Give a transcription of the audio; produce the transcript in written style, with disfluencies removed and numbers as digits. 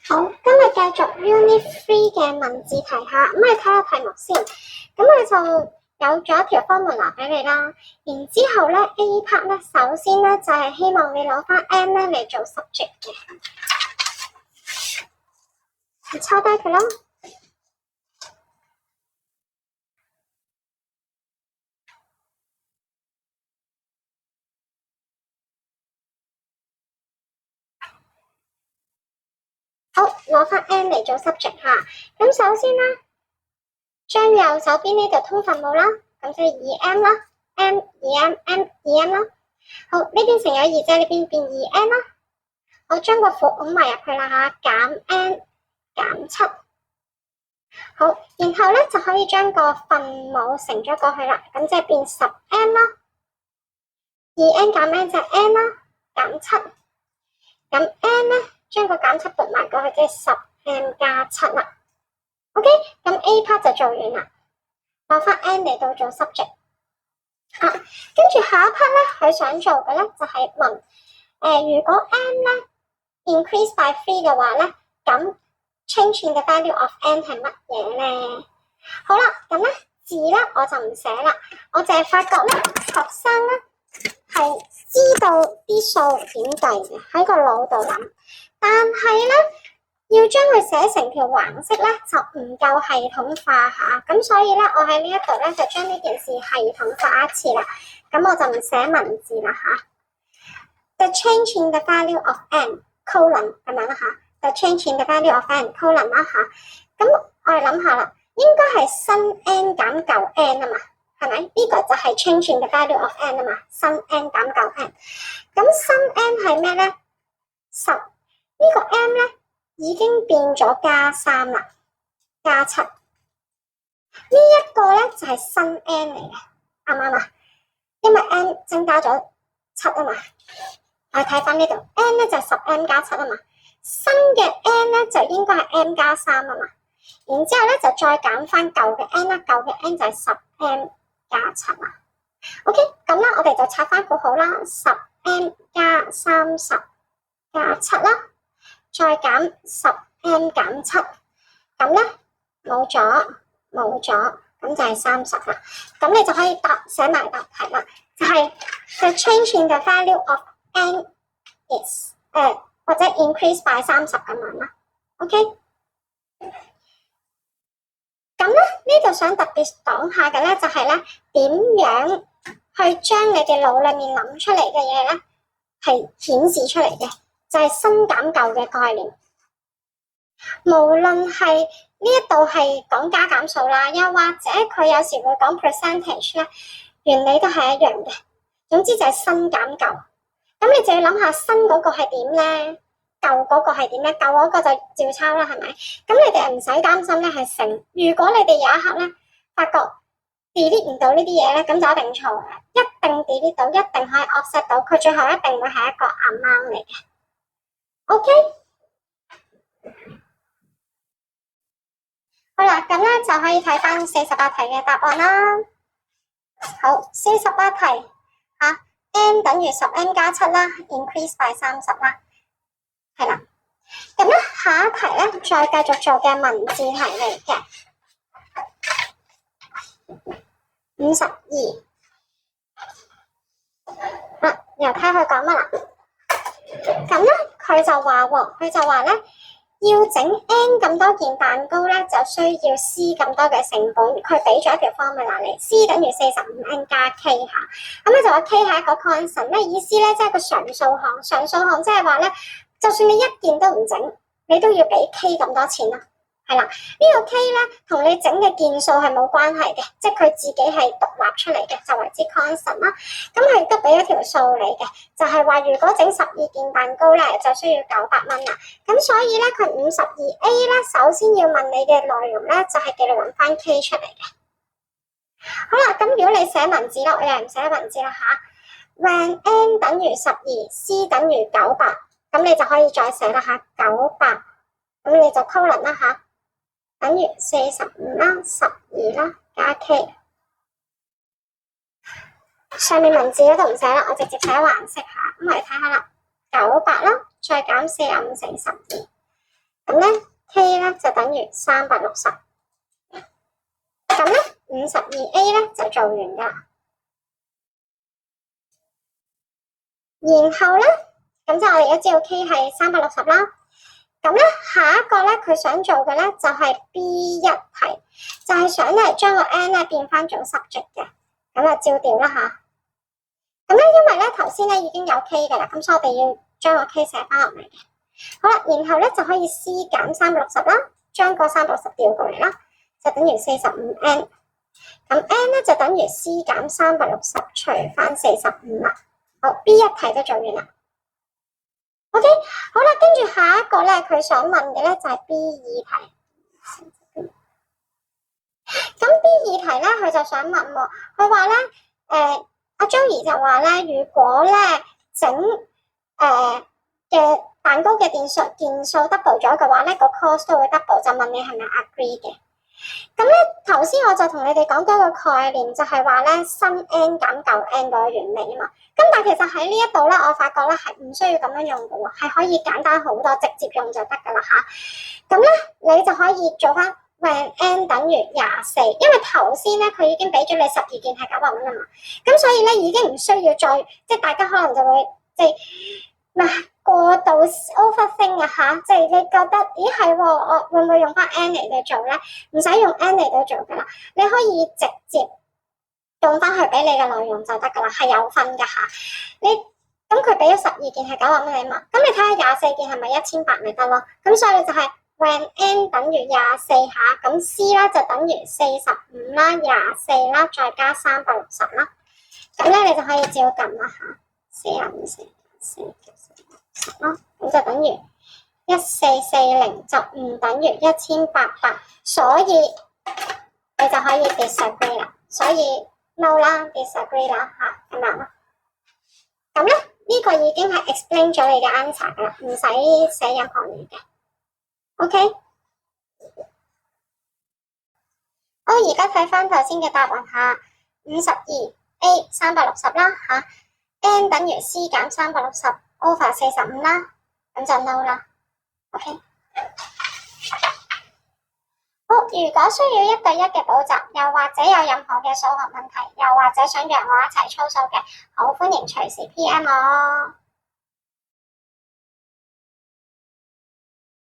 好，今日繼續 Unit 3嘅文字題下，咁你睇下題目先。咁你就有咗一條 formula 俾你啦。然之後咧 A part 咧，首先咧就係希望你攞翻 M 咧嚟做 subject 嘅，你抄低佢啦。好，攞翻 M 嚟做 subject 吓。咁首先咧，將右手邊呢度通分母啦，咁即係 2M 啦 ，M 2M M 2M 啦。好，呢邊乘有2啫，呢邊變 2N 啦。我將個負拱埋入去啦吓，減 N 減7。好，然後咧就可以將個分母乘咗過去啦，咁即係變10N 啦。2N 減 N 就係 N 啦，減7。咁 N 咧將個減7撥埋過去，即係10N 加7啦。OK， 咁 A part 就做完啦，攞翻 N 嚟到做 subject。跟住下一 part 咧，佢想做嘅咧就係問，如果 N 咧 increase by 3嘅話咧，咁 change in the value of N 係乜嘢咧？好啦，咁咧字咧我就唔寫啦，我淨係發覺咧學生咧係知道啲數點計嘅，喺個腦度諗，但係咧要將佢寫成條橫式咧就唔夠系統化下，咁所以咧我喺呢一度咧就將呢件事系統化一次啦，咁我就唔寫文字啦吓。The change in the value of n colon 咁樣啦吓 ，the change in the value of n colon 啦吓，咁我哋諗下啦，應該係新 n 減舊 n 啊嘛，係咪？呢個就係 change in the value of n 啊嘛，新 n 減舊 n， 咁新 n 係咩咧？10呢個 m 咧已經變咗加3啦，加7。呢一個咧就係新 n 嚟嘅，啱唔啱啊？因為 n 增加咗7啊嘛。我哋睇翻呢度 ，n 咧就係10m 加7啊嘛，新嘅 n 咧就應該係 m 加3啊嘛，然之後咧就再減翻舊嘅 n 啦，舊嘅 n 就係10m 加7啦。OK， 咁啦，我哋就拆翻括號啦，10m 加30加7啦，再減10m 減7，咁咧冇咗，咁就係30啦。咁你就可以寫埋答題啦，就係 the change in the value of n is 或者 increase by 30咁樣啦。OK， 咁咧呢度想特別講下嘅咧就係咧點樣去將你哋腦裏面諗出嚟嘅嘢咧係顯示出嚟嘅，就係新減舊嘅概念。無論係呢一度係講加減數啦，又或者佢有時會講 percentage 咧，原理都係一樣嘅。總之就係新減舊。咁你就要諗下新嗰個係點咧，舊嗰個係點咧？舊嗰個就照抄啦，係咪？咁你哋唔使擔心咧，係成。如果你哋有一刻咧發覺 delete 唔到呢啲嘢咧，咁就一定錯嘅，一定 delete 到，一定可以 offset 到，佢最後一定會係一個 amount 嚟嘅。OK， 好啦，咁咧就可以睇翻48題嘅答案啦。好，48題n 等於10m 加7啦 ，increase by 30啦，係啦。咁咧下一題咧，再繼續做嘅文字題嚟嘅52。又睇佢講乜啦？咁咧佢就話咧，要整 n 咁多件蛋糕咧，就需要 c 咁多嘅成本。佢俾咗一條 formula 嚟 ，c 等於45n 加 k 下。咁咧就話 k 係一個 constant， 咩意思咧？即係個常數項，常數項即係話咧，就算你一件都唔整，你都要俾 k 咁多錢啦。係啦，呢個 k 咧同你整嘅件數係冇關係嘅，即係佢自己係獨立出嚟嘅，就為之 constant 啦。咁佢亦都俾咗條數嚟嘅，就係話如果整12件蛋糕咧，就需要900蚊啦。咁所以咧，佢52A 咧，首先要問你嘅內容咧，就係叫你揾翻 k 出嚟嘅。好啦，咁如果你寫文字啦，我又唔寫文字啦吓。when n 等於12，c 等於900，咁你就可以再寫啦吓，900，咁你就 colon 啦吓。等於45啦、12啦加 k， 上面文字嗰度唔寫啦，我直接寫橫式下。咁我哋睇下啦，900啦，再減45乘12，咁咧 K 咧就等於360，咁咧52A 咧就做完㗎啦。然後咧，咁就我哋而家知道 K 係360啦。咁咧下一個咧佢想做嘅咧就係 B1 題，就係想咧將個 N 咧變翻做 subject 嘅。咁啊照調啦吓。咁咧因為咧頭先咧已經有 K 嘅啦，咁所以我哋要將個 K 寫翻落嚟嘅。好啦，然後咧就可以 C 減360啦，將個360調過嚟啦，就等於45N。咁 N 咧就等於 C 減360除翻45啦。好 ，B1 題都做完啦。OK， 好啦，跟住下一個咧，佢想問嘅咧就係 B2 題。咁 B2 題咧，佢就想問喎，佢話咧，阿 Joey 就話咧，如果咧整嘅蛋糕嘅件數 double 咗嘅話咧，個 cost 都會 double，就問你係咪 agree 嘅？咁咧頭先我就同你哋講咗個概念，就係話咧新 n 減舊 n 嗰個原理啊嘛。咁但係其實喺呢一度咧，我發覺咧係唔需要咁樣用嘅喎，係可以簡單好多，直接用就得噶啦吓。咁咧你就可以做翻 when n 等於24，因為頭先咧佢已經俾咗你12件係900蚊啊嘛。咁所以咧已經唔需要再即係大家可能就會即係過度 overthink 啊吓，即係你覺得咦係我會唔會用翻 n 嚟做咧？唔使用 n 嚟做噶啦，你可以直接用翻去俾你嘅內容就得噶啦，係有分噶吓。你咁佢俾咗12件係900蚊你嘛，咁你睇下24件係咪1800咪得咯？咁所以就係 when n 等於24下，咁 C 啦就等於45啦、24啦，再加360啦。咁咧你就可以照撳啦吓，45、44、咯，咁就等於1440就唔等於1800，所以你就可以 disagree 啦，所以 no 啦 disagree 啦吓，咁樣咯。咁咧呢個已經係 explain 咗你嘅 answer 噶啦，唔使寫任何嘢嘅。OK， 好，而家睇翻頭先嘅答案下52A 360啦吓 ，n 等於 C 減360 over 45啦。咁就 no 啦 ，OK。好，如果需要1對1嘅補習，又或者有任何嘅數學問題，又或者想約我一齊操數嘅，好歡迎隨時 PM 我。